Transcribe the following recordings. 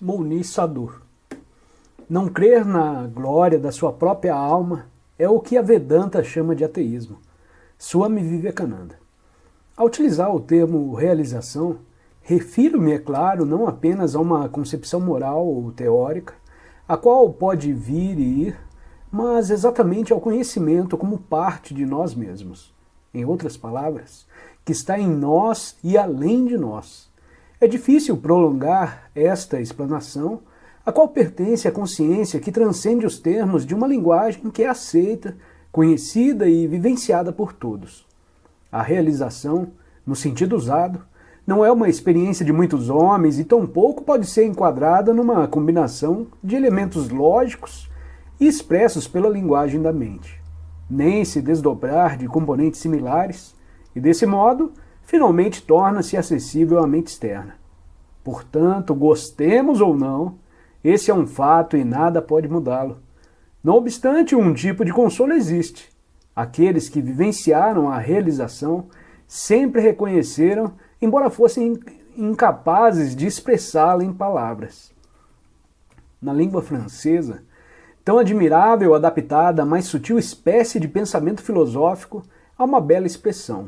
Mouni Sadhu. Não crer na glória da sua própria alma é o que a Vedanta chama de ateísmo. Swami Vivekananda. Ao utilizar o termo realização, refiro-me, é claro, não apenas a uma concepção moral ou teórica, a qual pode vir e ir, mas exatamente ao conhecimento como parte de nós mesmos. Em outras palavras, que está em nós e além de nós. É difícil prolongar esta explanação, a qual pertence à consciência que transcende os termos de uma linguagem que é aceita, conhecida e vivenciada por todos. A realização, no sentido usado, não é uma experiência de muitos homens e tampouco pode ser enquadrada numa combinação de elementos lógicos e expressos pela linguagem da mente, nem se desdobrar de componentes similares, e desse modo, finalmente torna-se acessível à mente externa. Portanto, gostemos ou não, esse é um fato e nada pode mudá-lo. Não obstante, um tipo de consolo existe. Aqueles que vivenciaram a realização sempre reconheceram, embora fossem incapazes de expressá-la em palavras. Na língua francesa, tão admirável adaptada à mais sutil espécie de pensamento filosófico, há uma bela expressão.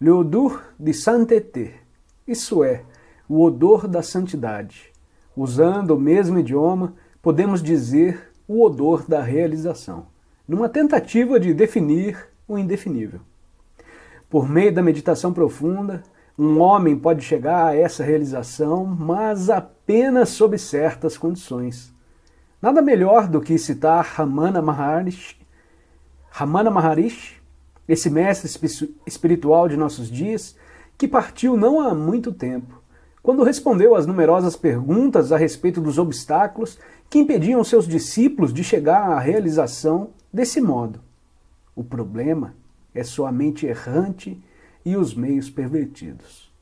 Le odeur de sainteté, isso é, o odor da santidade. Usando o mesmo idioma, podemos dizer o odor da realização, numa tentativa de definir o indefinível. Por meio da meditação profunda, um homem pode chegar a essa realização, mas apenas sob certas condições. Nada melhor do que citar Ramana Maharishi, esse mestre espiritual de nossos dias, que partiu não há muito tempo, quando respondeu às numerosas perguntas a respeito dos obstáculos que impediam seus discípulos de chegar à realização desse modo. O problema é sua mente errante e os meios pervertidos.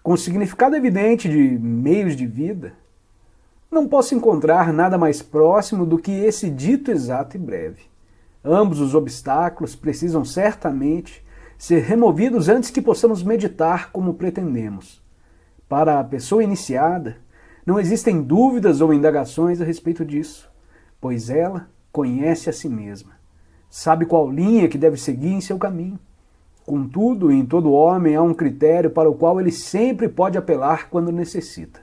Com o significado evidente de meios de vida, não posso encontrar nada mais próximo do que esse dito exato e breve. Ambos os obstáculos precisam certamente ser removidos antes que possamos meditar como pretendemos. Para a pessoa iniciada, não existem dúvidas ou indagações a respeito disso, pois ela conhece a si mesma, sabe qual linha que deve seguir em seu caminho. Contudo, em todo homem há um critério para o qual ele sempre pode apelar quando necessita: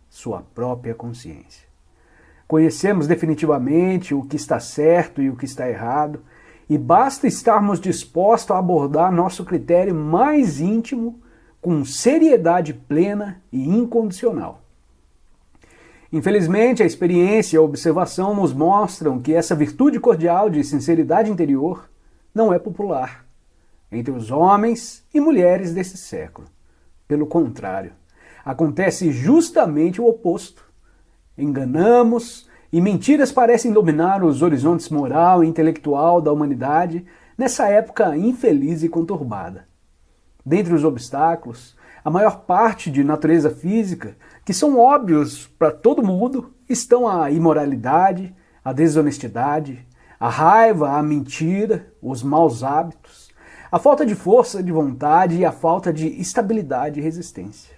sua própria consciência. Conhecemos definitivamente o que está certo e o que está errado, e basta estarmos dispostos a abordar nosso critério mais íntimo com seriedade plena e incondicional. Infelizmente, a experiência e a observação nos mostram que essa virtude cordial de sinceridade interior não é popular entre os homens e mulheres desse século. Pelo contrário, acontece justamente o oposto. Enganamos e mentiras parecem dominar os horizontes moral e intelectual da humanidade nessa época infeliz e conturbada. Dentre os obstáculos, a maior parte de natureza física, que são óbvios para todo mundo, estão a imoralidade, a desonestidade, a raiva, a mentira, os maus hábitos, a falta de força de vontade e a falta de estabilidade e resistência.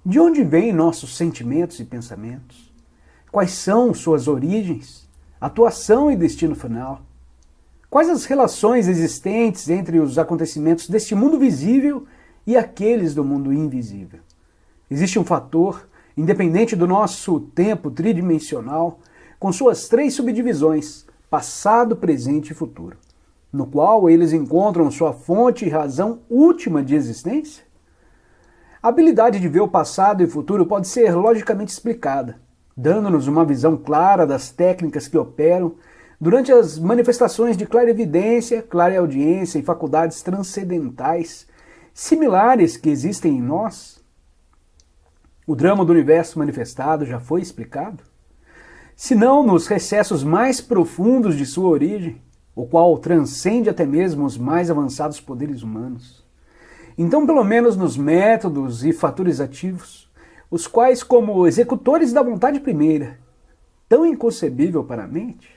De onde vêm nossos sentimentos e pensamentos? Quais são suas origens, atuação e destino final? Quais as relações existentes entre os acontecimentos deste mundo visível e aqueles do mundo invisível? Existe um fator, independente do nosso tempo tridimensional, com suas 3 subdivisões, passado, presente e futuro, no qual eles encontram sua fonte e razão última de existência? A habilidade de ver o passado e o futuro pode ser logicamente explicada, dando-nos uma visão clara das técnicas que operam durante as manifestações de clarevidência, clareaudiência e faculdades transcendentais similares que existem em nós. O drama do universo manifestado já foi explicado? Se não nos recessos mais profundos de sua origem, o qual transcende até mesmo os mais avançados poderes humanos. Então, pelo menos nos métodos e fatores ativos, os quais, como executores da vontade primeira, tão inconcebível para a mente,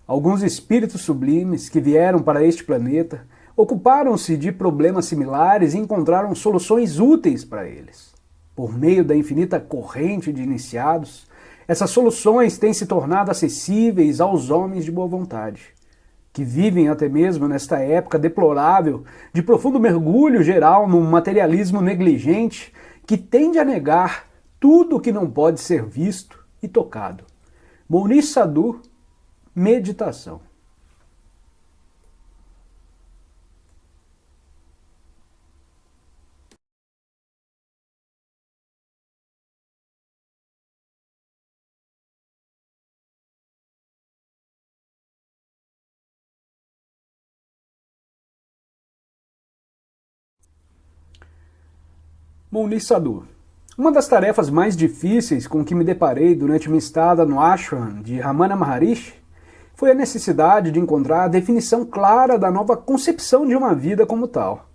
alguns espíritos sublimes que vieram para este planeta ocuparam-se de problemas similares e encontraram soluções úteis para eles. Por meio da infinita corrente de iniciados, essas soluções têm se tornado acessíveis aos homens de boa vontade, que vivem até mesmo nesta época deplorável de profundo mergulho geral num materialismo negligente que tende a negar tudo o que não pode ser visto e tocado. Mounis Sadhu, meditação. Mounis Sadhu. Uma das tarefas mais difíceis com que me deparei durante minha estada no ashram de Ramana Maharishi foi a necessidade de encontrar a definição clara da nova concepção de uma vida como tal.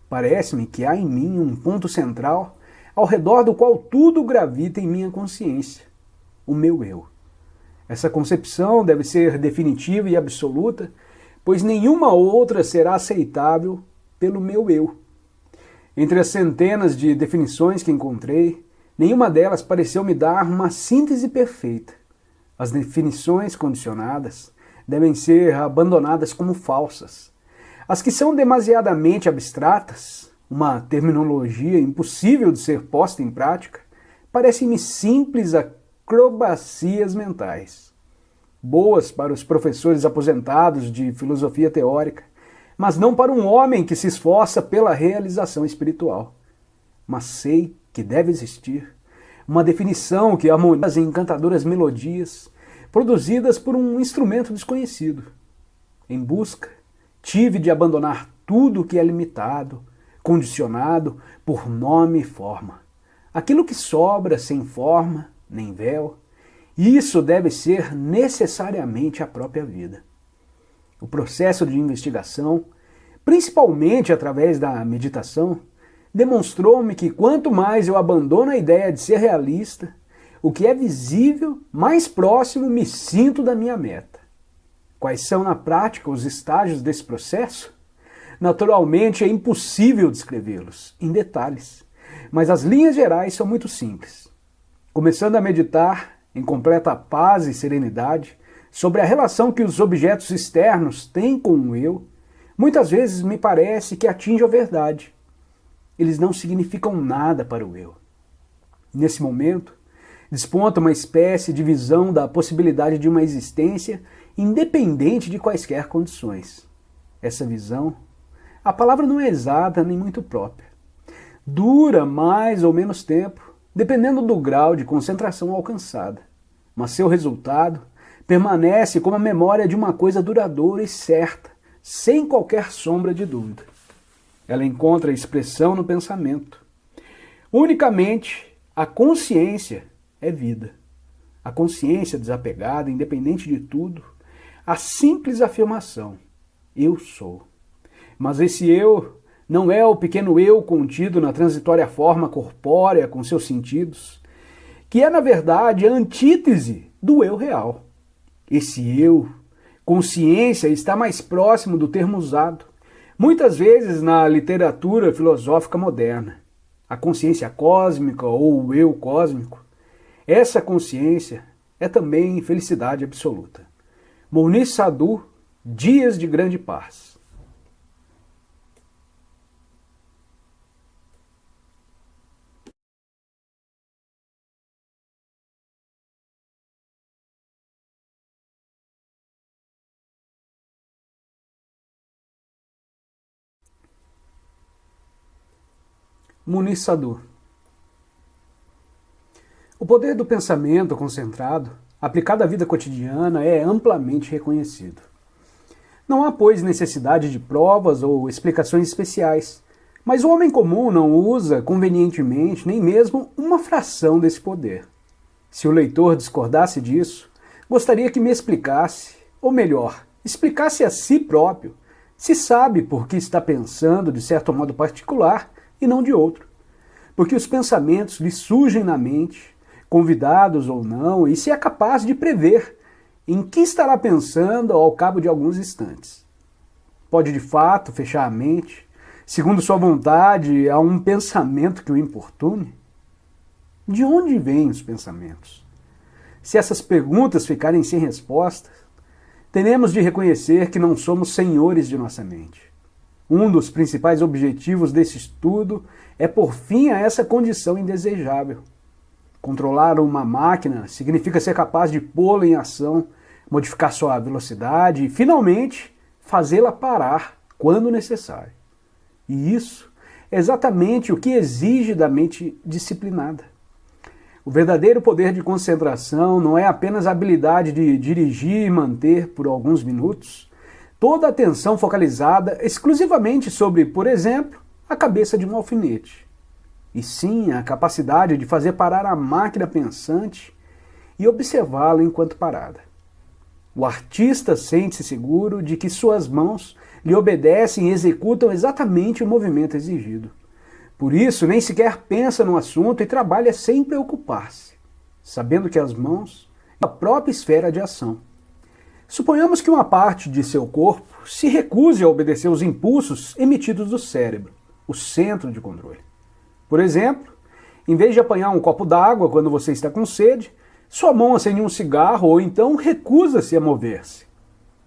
Parece-me que há em mim um ponto central ao redor do qual tudo gravita em minha consciência, o meu eu. Essa concepção deve ser definitiva e absoluta, pois nenhuma outra será aceitável pelo meu eu. Entre as centenas de definições que encontrei, nenhuma delas pareceu me dar uma síntese perfeita. As definições condicionadas devem ser abandonadas como falsas. As que são demasiadamente abstratas, uma terminologia impossível de ser posta em prática, parecem-me simples acrobacias mentais. Boas para os professores aposentados de filosofia teórica, mas não para um homem que se esforça pela realização espiritual. Mas sei que deve existir uma definição que harmoniza as encantadoras melodias produzidas por um instrumento desconhecido. Em busca, tive de abandonar tudo que é limitado, condicionado por nome e forma. Aquilo que sobra sem forma, nem véu, isso deve ser necessariamente a própria vida. O processo de investigação, principalmente através da meditação, demonstrou-me que quanto mais eu abandono a ideia de ser realista, o que é visível, mais próximo me sinto da minha meta. Quais são na prática os estágios desse processo? Naturalmente é impossível descrevê-los em detalhes, mas as linhas gerais são muito simples. Começando a meditar em completa paz e serenidade, sobre a relação que os objetos externos têm com o eu, muitas vezes me parece que atinjo a verdade. Eles não significam nada para o eu. Nesse momento, desponta uma espécie de visão da possibilidade de uma existência independente de quaisquer condições. Essa visão, a palavra não é exata nem muito própria. Dura mais ou menos tempo, dependendo do grau de concentração alcançada, mas seu resultado permanece como a memória de uma coisa duradoura e certa, sem qualquer sombra de dúvida. Ela encontra expressão no pensamento. Unicamente a consciência é vida. A consciência desapegada, independente de tudo, a simples afirmação, eu sou. Mas esse eu não é o pequeno eu contido na transitória forma corpórea com seus sentidos, que é na verdade a antítese do eu real. Esse eu, consciência, está mais próximo do termo usado, muitas vezes na literatura filosófica moderna. A consciência cósmica ou o eu cósmico. Essa consciência é também felicidade absoluta. Mounis Sadhu, Dias de Grande Paz. Mounis Sadhu. O poder do pensamento concentrado, aplicado à vida cotidiana, é amplamente reconhecido. Não há, pois, necessidade de provas ou explicações especiais, mas o homem comum não usa convenientemente nem mesmo uma fração desse poder. Se o leitor discordasse disso, gostaria que me explicasse, ou melhor, explicasse a si próprio, se sabe por que está pensando de certo modo particular e não de outro. Porque os pensamentos lhe surgem na mente, convidados ou não, e se é capaz de prever em que estará pensando ao cabo de alguns instantes. Pode de fato fechar a mente, segundo sua vontade, a um pensamento que o importune? De onde vêm os pensamentos? Se essas perguntas ficarem sem resposta, teremos de reconhecer que não somos senhores de nossa mente. Um dos principais objetivos desse estudo é pôr fim a essa condição indesejável. Controlar uma máquina significa ser capaz de pô-la em ação, modificar sua velocidade e, finalmente, fazê-la parar quando necessário. E isso é exatamente o que exige da mente disciplinada. O verdadeiro poder de concentração não é apenas a habilidade de dirigir e manter por alguns minutos toda a atenção focalizada exclusivamente sobre, por exemplo, a cabeça de um alfinete, e sim a capacidade de fazer parar a máquina pensante e observá-la enquanto parada. O artista sente-se seguro de que suas mãos lhe obedecem e executam exatamente o movimento exigido. Por isso, nem sequer pensa no assunto e trabalha sem preocupar-se, sabendo que as mãos é a própria esfera de ação. Suponhamos que uma parte de seu corpo se recuse a obedecer aos impulsos emitidos do cérebro, o centro de controle. Por exemplo, em vez de apanhar um copo d'água quando você está com sede, sua mão acende um cigarro ou então recusa-se a mover-se.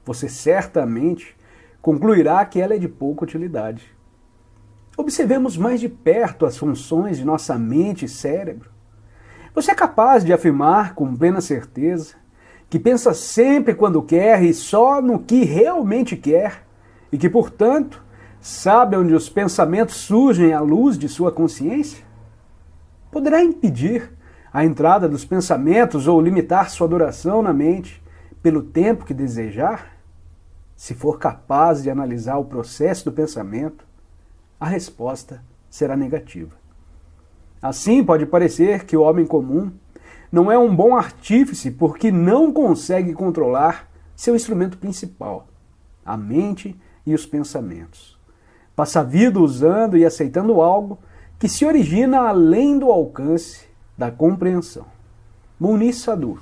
Você certamente concluirá que ela é de pouca utilidade. Observemos mais de perto as funções de nossa mente e cérebro. Você é capaz de afirmar com plena certeza que pensa sempre quando quer e só no que realmente quer, e que, portanto, sabe onde os pensamentos surgem à luz de sua consciência? Poderá impedir a entrada dos pensamentos ou limitar sua duração na mente pelo tempo que desejar? Se for capaz de analisar o processo do pensamento, a resposta será negativa. Assim, pode parecer que o homem comum não é um bom artífice porque não consegue controlar seu instrumento principal, a mente e os pensamentos. Passa a vida usando e aceitando algo que se origina além do alcance da compreensão. Muniz Sadu.